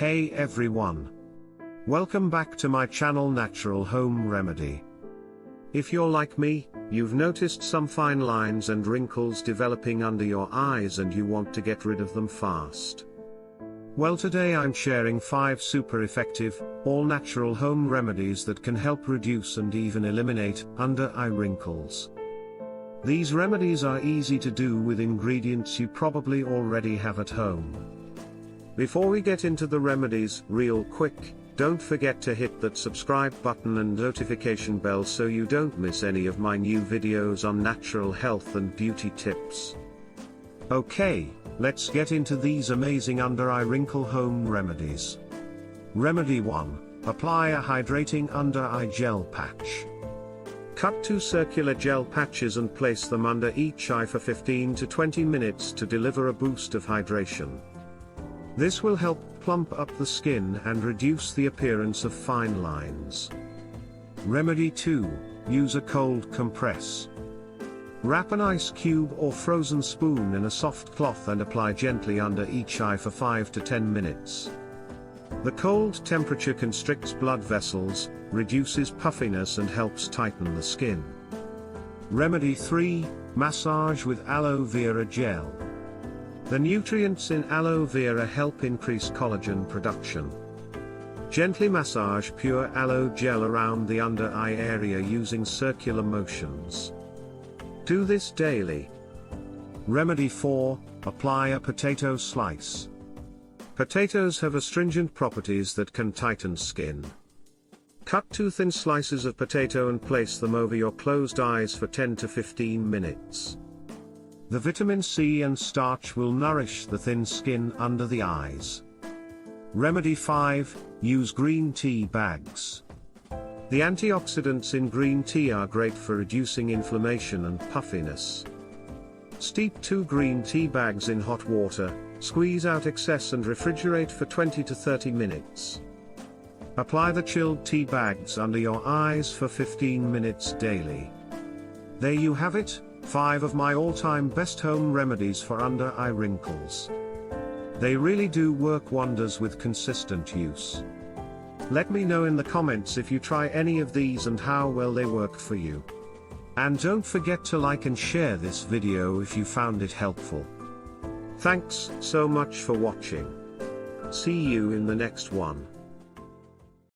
Hey everyone! Welcome back to my channel Natural Home Remedy. If you're like me, you've noticed some fine lines and wrinkles developing under your eyes and you want to get rid of them fast. Well, today I'm sharing 5 super effective, all-natural home remedies that can help reduce and even eliminate under-eye wrinkles. These remedies are easy to do with ingredients you probably already have at home. Before we get into the remedies, real quick, don't forget to hit that subscribe button and notification bell so you don't miss any of my new videos on natural health and beauty tips. Okay, let's get into these amazing under-eye wrinkle home remedies. Remedy 1. Apply a hydrating under-eye gel patch. Cut 2 circular gel patches and place them under each eye for 15 to 20 minutes to deliver a boost of hydration. This will help plump up the skin and reduce the appearance of fine lines. Remedy 2. Use a cold compress. Wrap an ice cube or frozen spoon in a soft cloth and apply gently under each eye for 5 to 10 minutes. The cold temperature constricts blood vessels, reduces puffiness and helps tighten the skin. Remedy 3. Massage with aloe vera gel. The nutrients in aloe vera help increase collagen production. Gently massage pure aloe gel around the under-eye area using circular motions. Do this daily. Remedy 4. Apply a potato slice. Potatoes have astringent properties that can tighten skin. Cut 2 thin slices of potato and place them over your closed eyes for 10 to 15 minutes. The vitamin C and starch will nourish the thin skin under the eyes. Remedy 5. Use green tea bags. The antioxidants in green tea are great for reducing inflammation and puffiness. Steep 2 green tea bags in hot water, squeeze out excess and refrigerate for 20 to 30 minutes. Apply the chilled tea bags under your eyes for 15 minutes daily. There you have it. 5 of my all-time best home remedies for under-eye wrinkles. They really do work wonders with consistent use. Let me know in the comments if you try any of these and how well they work for you. And don't forget to like and share this video if you found it helpful. Thanks so much for watching. See you in the next one.